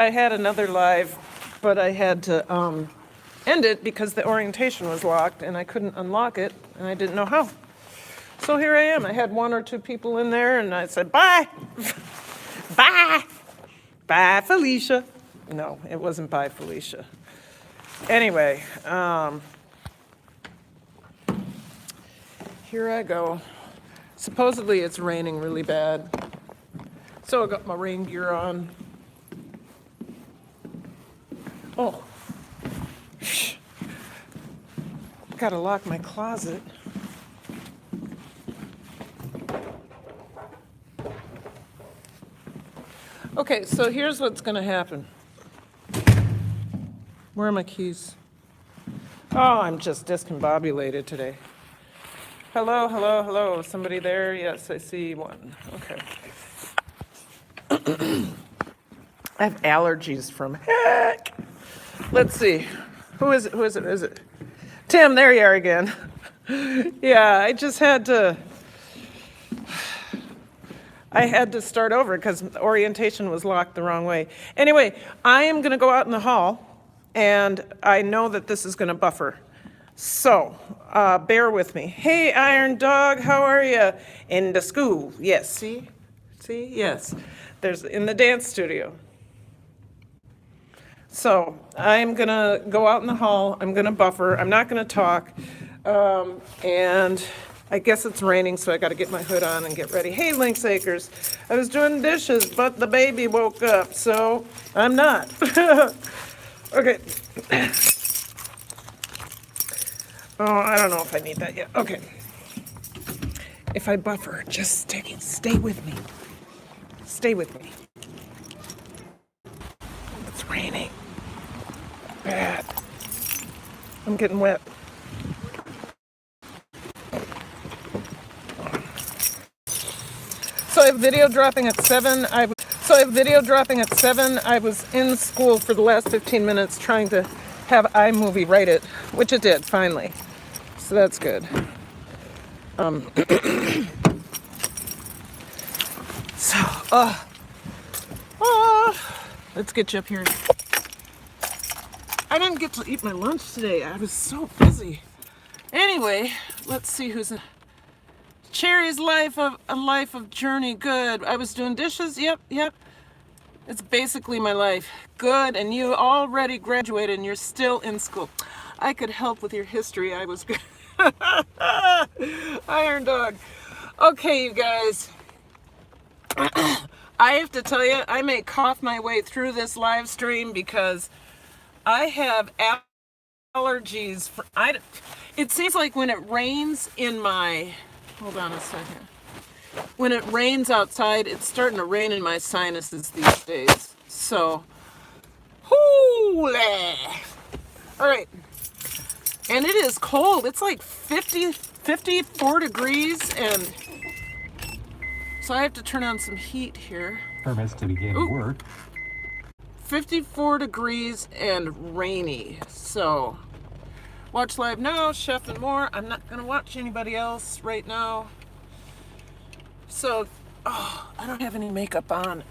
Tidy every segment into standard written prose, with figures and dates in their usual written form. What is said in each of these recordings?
I had another live, but I had to end it because the orientation was locked and I couldn't unlock it and I didn't know how. So here I am. I had 1 or 2 people in there and I said, bye. Bye. Bye, Felicia. No, it wasn't bye, Felicia. Anyway, here I go. Supposedly it's raining really bad. So I got my rain gear on. Oh. Gotta lock my closet. Okay, so here's what's gonna happen. Where are my keys? Oh, I'm just discombobulated today. Hello, hello, hello. Somebody there? Yes, I see one. Okay. I have allergies from heck. Let's see. Who is it? Who is it? Who is it? Tim, there you are again. Yeah, I just had to. I had to start over because orientation was locked the wrong way. Anyway, I am going to go out in the hall, and I know that this is going to buffer. So, bear with me. Hey, Iron Dog, how are you? In the school. Yes, see? See? Yes. There's in the dance studio. So, I'm going to go out in the hall. I'm going to buffer. I'm not going to talk. And I guess it's raining, so I got to get my hood on and get ready. Hey, Lynx Acres. I was doing dishes, but the baby woke up, so I'm not. Okay. Oh, I don't know if I need that yet. Okay. If I buffer, just stay with me. Stay with me. It's raining. Bad. I'm getting wet. So I have video dropping at 7. I was in school for the last 15 minutes trying to have iMovie write it, which it did finally. So that's good. Let's get you up here. I didn't get to eat my lunch today. I was so busy. Anyway, let's see who's in. Cherry's a life of journey. Good. I was doing dishes. Yep. It's basically my life. Good. And you already graduated and you're still in school. I could help with your history. I was good. Iron Dog. Okay, you guys. I have to tell you, I may cough my way through this live stream because I have allergies. It seems like when it rains in my... Hold on a second. When it rains outside, it's starting to rain in my sinuses these days. So, hoolah! All right. And it is cold. It's like 54 degrees, and so I have to turn on some heat here. Permits to begin work. 54 degrees and rainy. So, watch live now, Chef and more. I'm not going to watch anybody else right now. So, I don't have any makeup on.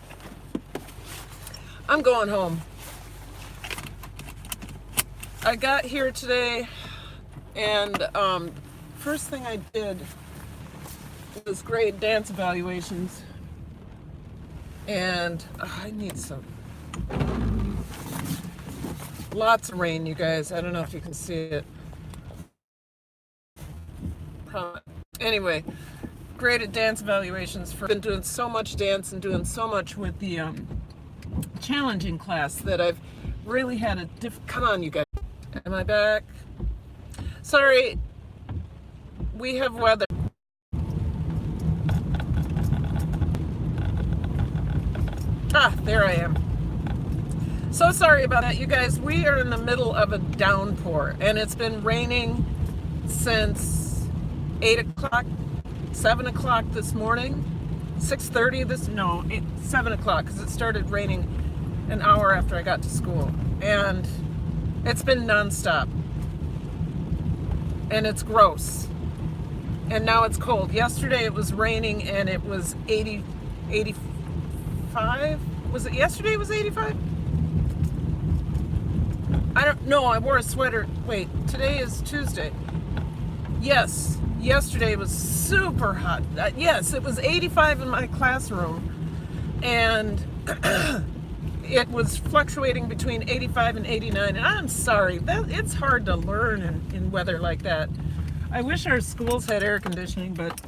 I'm going home. I got here today, and first thing I did was grade dance evaluations. And I need some. Lots of rain, you guys. I don't know if you can see it. Anyway, graded dance evaluations. Been doing so much dance and doing so much with the challenging class that I've really had a come on, you guys. Am I back? Sorry. We have weather. There I am. So sorry about that, you guys. We are in the middle of a downpour, and it's been raining since 8 o'clock, 7 o'clock this morning, 6:30 7 o'clock, because it started raining an hour after I got to school, and it's been nonstop, and it's gross, and now it's cold. Yesterday it was raining, and it was 85. Was it yesterday it was 85? I don't know. I wore a sweater. Wait, today is Tuesday. Yes, yesterday was super hot. Yes, it was 85 in my classroom, and it was fluctuating between 85 and 89. And I'm sorry, it's hard to learn in weather like that. I wish our schools had air conditioning, but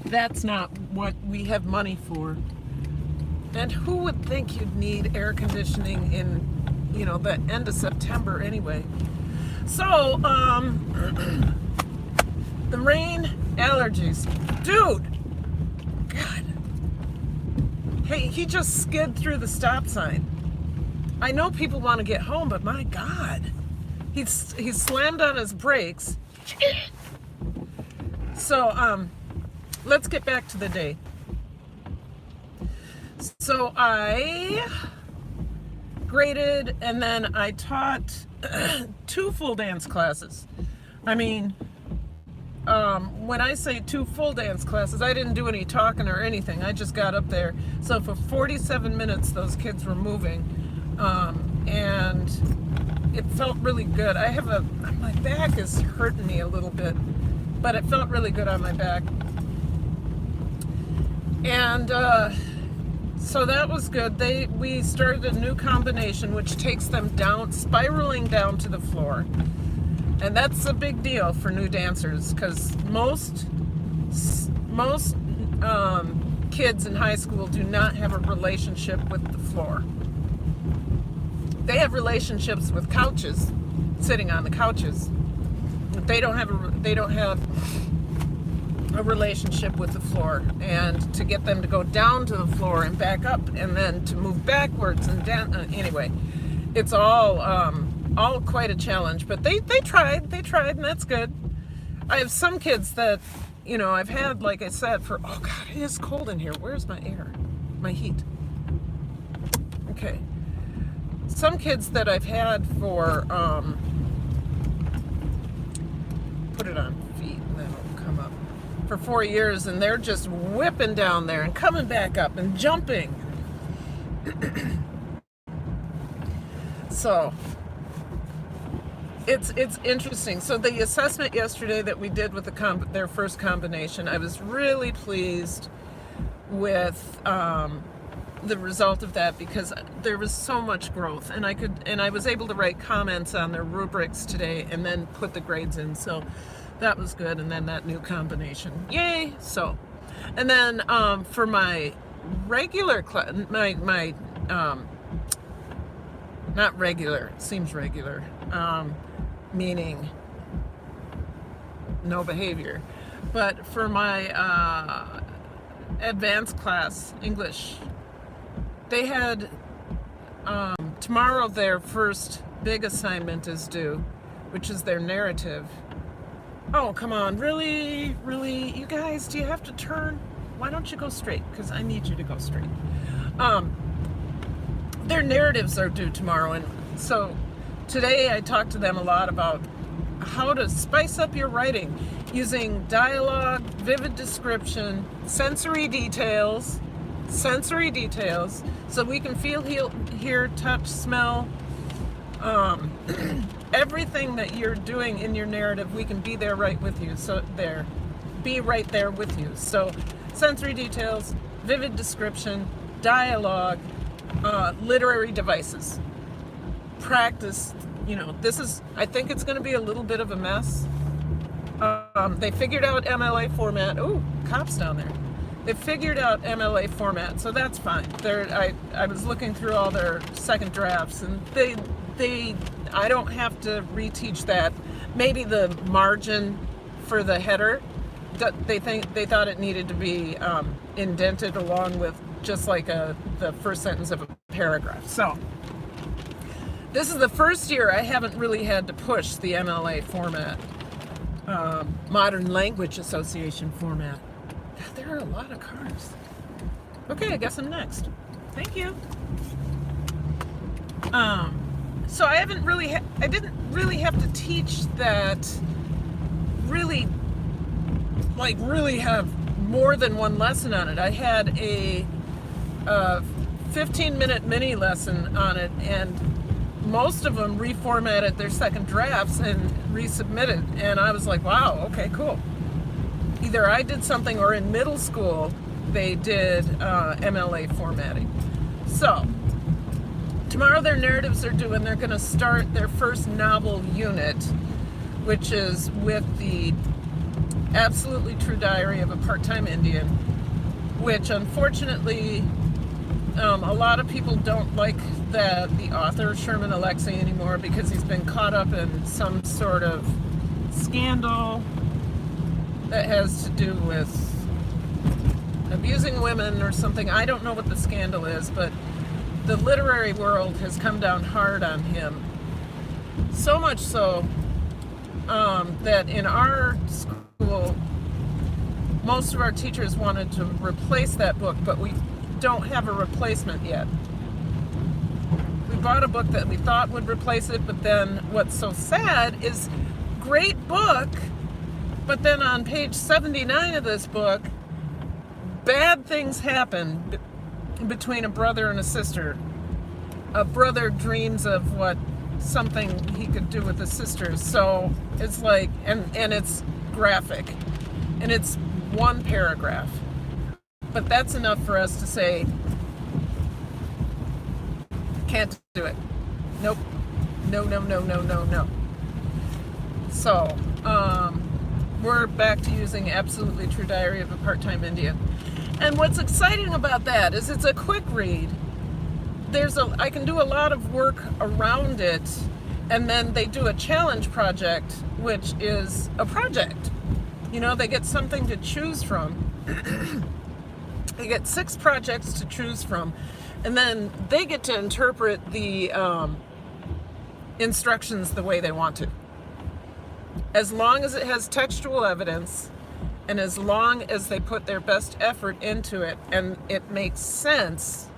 that's not what we have money for. And who would think you'd need air conditioning in, the end of September anyway? So, the rain, allergies. Dude! God. Hey, he just skid through the stop sign. I know people want to get home, but my God. He slammed on his brakes. So, let's get back to the day. So I graded, and then I taught 2 full dance classes. I mean, when I say 2 full dance classes, I didn't do any talking or anything. I just got up there. So for 47 minutes, those kids were moving, and it felt really good. My back is hurting me a little bit, but it felt really good on my back. And so that was good. We started a new combination which takes them down, spiraling down to the floor. And that's a big deal for new dancers, because most kids in high school do not have a relationship with the floor. They have relationships with couches, sitting on the couches. They don't have a relationship with the floor, and to get them to go down to the floor and back up, and then to move backwards and down. Anyway, it's all quite a challenge. But they tried, and that's good. I have some kids that, I've had, like I said, oh God, it is cold in here. Where's my air? My heat. Okay. Some kids that I've had for, put it on feet and then it'll come up, for 4 years, and they're just whipping down there and coming back up and jumping. So it's interesting. So the assessment yesterday that we did with their first combination, I was really pleased with the result of that, because there was so much growth, and I was able to write comments on their rubrics today and then put the grades in. So that was good. And then that new combination, yay! So, and then for my regular class, my not regular, seems regular, meaning no behavior, but for my advanced class, English, they had tomorrow their first big assignment is due, which is their narrative. Oh, come on, really, you guys, do you have to turn? Why don't you go straight? Because I need you to go straight. Their narratives are due tomorrow, and so today I talked to them a lot about how to spice up your writing using dialogue, vivid description, sensory details, so we can feel, hear, touch, smell, everything that you're doing in your narrative, we can be there right with you. Be right there with you. So sensory details, vivid description, dialogue, literary devices. Practice, I think it's going to be a little bit of a mess. They figured out MLA format. Ooh, cops down there. They figured out MLA format, so that's fine. I was looking through all their second drafts, and I don't have to reteach that. Maybe the margin for the header, they thought it needed to be indented along with just like the first sentence of a paragraph. So this is the first year I haven't really had to push the MLA format, Modern Language Association format. God, there are a lot of cars. Okay, I guess I'm next. Thank you. So I didn't really have to teach that, really have more than one lesson on it. I had a 15-minute mini lesson on it, and most of them reformatted their second drafts and resubmitted. And I was like, wow, okay, cool. Either I did something, or in middle school they did MLA formatting. So tomorrow their narratives are due, and they're going to start their first novel unit, which is with the Absolutely True Diary of a Part-Time Indian, which unfortunately a lot of people don't like the author, Sherman Alexie, anymore, because he's been caught up in some sort of scandal that has to do with abusing women or something. I don't know what the scandal is, but the literary world has come down hard on him. So much so that in our school, most of our teachers wanted to replace that book, but we don't have a replacement yet. We bought a book that we thought would replace it, but then what's so sad is, great book, but then on page 79 of this book, bad things happen between a brother and a sister. A brother dreams of something he could do with his sister. So it's like, and it's graphic, and it's one paragraph. But that's enough for us to say, can't do it. Nope. No, no, no, no, no, no. So, we're back to using Absolutely True Diary of a Part-Time Indian. And what's exciting about that is it's a quick read. I can do a lot of work around it, and then they do a challenge project, which is a project. You know, they get something to choose from. They get 6 projects to choose from, and then they get to interpret the instructions the way they want to. As long as it has textual evidence, and as long as they put their best effort into it, and it makes sense,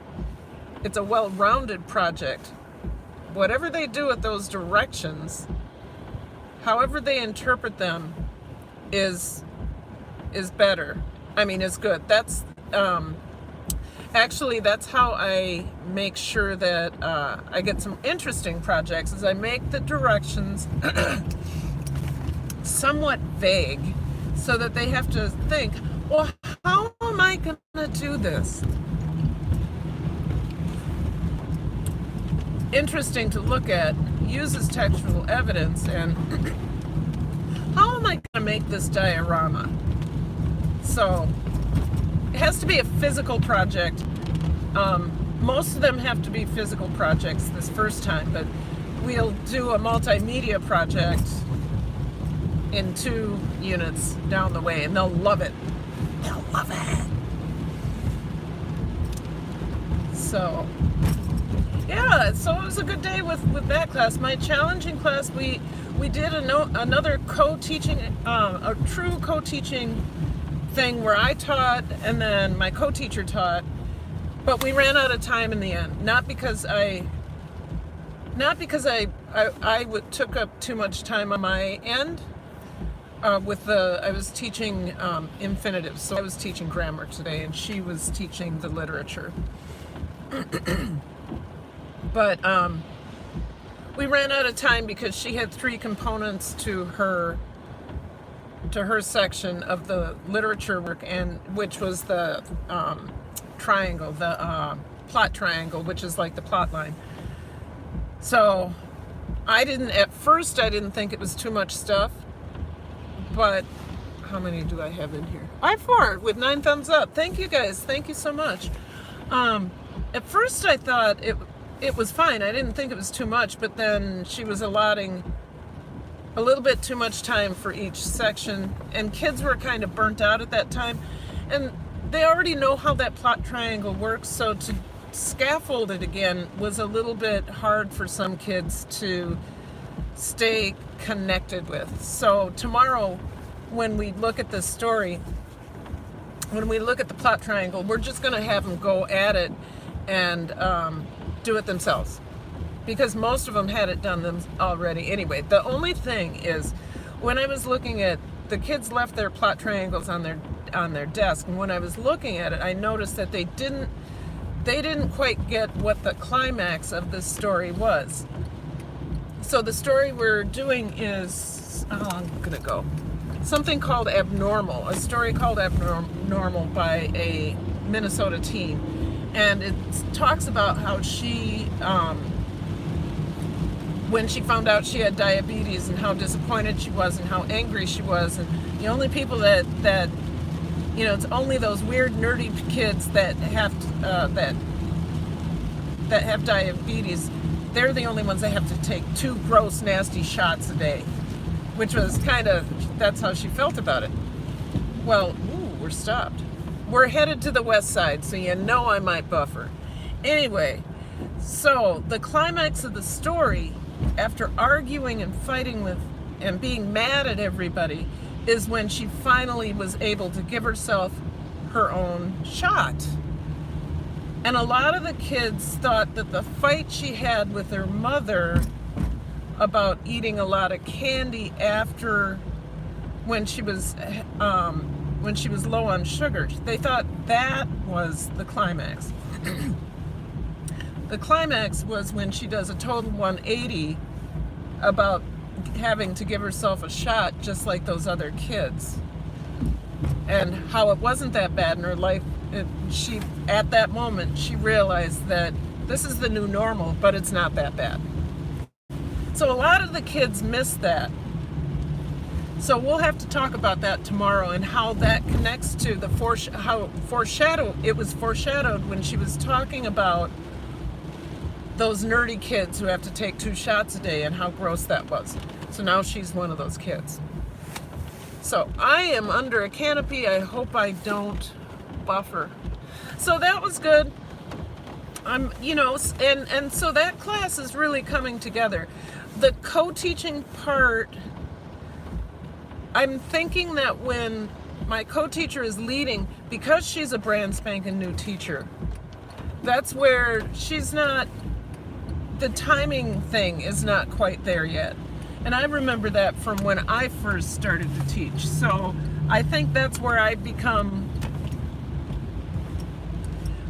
it's a well-rounded project. Whatever they do with those directions, however they interpret them, is better. I mean, is good. That's actually, that's how I make sure that I get some interesting projects, is I make the directions somewhat vague, so that they have to think, well, how am I going to do this? Interesting to look at, uses textual evidence, and how am I going to make this diorama? So it has to be a physical project. Most of them have to be physical projects this first time, but we'll do a multimedia project in 2 units down the way, and they'll love it. They'll love it. So yeah, so it was a good day with that class. My challenging class, we did another co-teaching, a true co-teaching thing where I taught and then my co-teacher taught, but we ran out of time in the end. Not because I took up too much time on my end. I was teaching infinitives, so I was teaching grammar today, and she was teaching the literature. But we ran out of time because she had 3 components to her section of the literature work, and which was the triangle, the plot triangle, which is like the plot line. So at first I didn't think it was too much stuff, but how many do I have in here? I have 4 with 9 thumbs up. Thank you guys. Thank you so much. At first I thought it was fine. I didn't think it was too much, but then she was allotting a little bit too much time for each section, and kids were kind of burnt out at that time, and they already know how that plot triangle works, so to scaffold it again was a little bit hard for some kids to stay connected with. So tomorrow, when we look at this story, when we look at the plot triangle, we're just going to have them go at it and do it themselves, because most of them had it done them already anyway. The only thing is, when I was looking at, the kids left their plot triangles on their desk, and when I was looking at it, I noticed that they didn't quite get what the climax of this story was. So the story we're doing is, I'm gonna go, something called Abnormal, a story called Abnormal by a Minnesota teen. And it talks about how she, when she found out she had diabetes, and how disappointed she was and how angry she was. And the only people that it's only those weird nerdy kids that have that have diabetes. They're the only ones that have to take 2 gross, nasty shots a day, which was that's how she felt about it. Well, we're stopped. We're headed to the west side, so I might buffer. Anyway, so the climax of the story, after arguing and fighting with and being mad at everybody, is when she finally was able to give herself her own shot. And a lot of the kids thought that the fight she had with her mother about eating a lot of candy after when she was low on sugar, they thought that was the climax. The climax was when she does a total 180 about having to give herself a shot just like those other kids, and how it wasn't that bad in her life. She, at that moment, she realized that this is the new normal, but it's not that bad. So a lot of the kids missed that. So we'll have to talk about that tomorrow, and how that connects to the it was foreshadowed when she was talking about those nerdy kids who have to take 2 shots a day, and how gross that was. So now she's one of those kids. So I am under a canopy. I hope I don't buffer. So that was good. And so that class is really coming together. The co-teaching part, I'm thinking that when my co-teacher is leading, because she's a brand spanking new teacher, that's where the timing thing is not quite there yet. And I remember that from when I first started to teach. So I think that's where I become,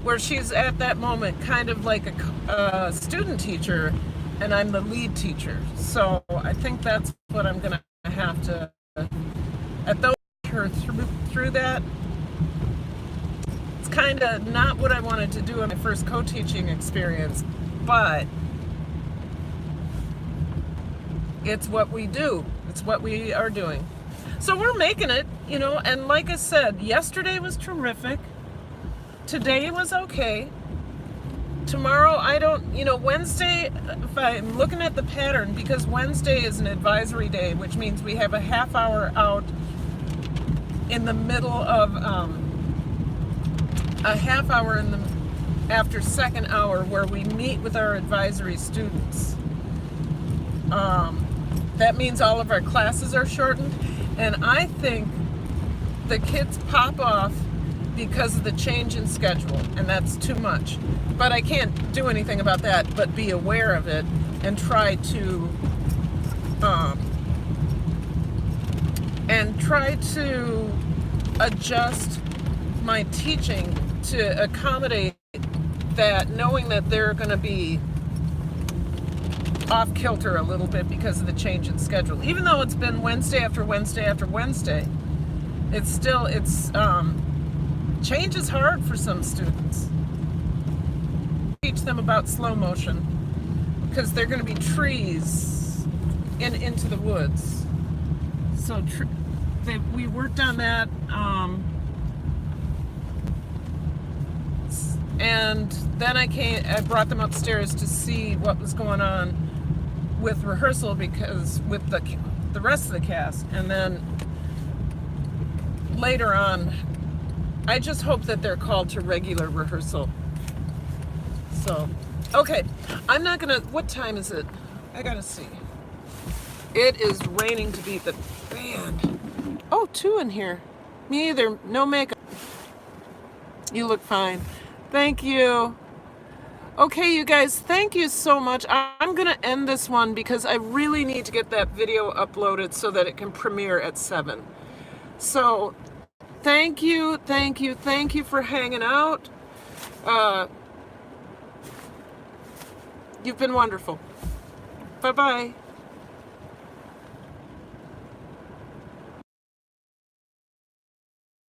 where she's at that moment kind of like a student teacher, and I'm the lead teacher. So I think that's what I'm gonna have to, her through that. It's kind of not what I wanted to do in my first co-teaching experience, but it's what we do. It's what we are doing. So we're making it, and like I said, yesterday was terrific. Today was okay. Tomorrow, Wednesday, if I'm looking at the pattern, because Wednesday is an advisory day, which means we have a half hour out in the middle of, a half hour after second hour, where we meet with our advisory students. That means all of our classes are shortened, and I think the kids pop off because of the change in schedule, and that's too much. But I can't do anything about that but be aware of it and try to adjust my teaching to accommodate that, knowing that they're going to be off kilter a little bit because of the change in schedule. Even though it's been Wednesday after Wednesday after Wednesday, change is hard for some students. Teach them about slow motion, because they're going to be trees into the woods. So we worked on that, and then I brought them upstairs to see what was going on with rehearsal, because with the rest of the cast. And then later on, I just hope that they're called to regular rehearsal. So, okay, I'm not gonna, what time is it? I gotta see. It is raining to beat the band. Oh, 2 in here. Me either, no makeup. You look fine. Thank you. Okay, you guys, thank you so much. I'm gonna end this one because I really need to get that video uploaded so that it can premiere at 7. So, thank you for hanging out. You've been wonderful. Bye-bye.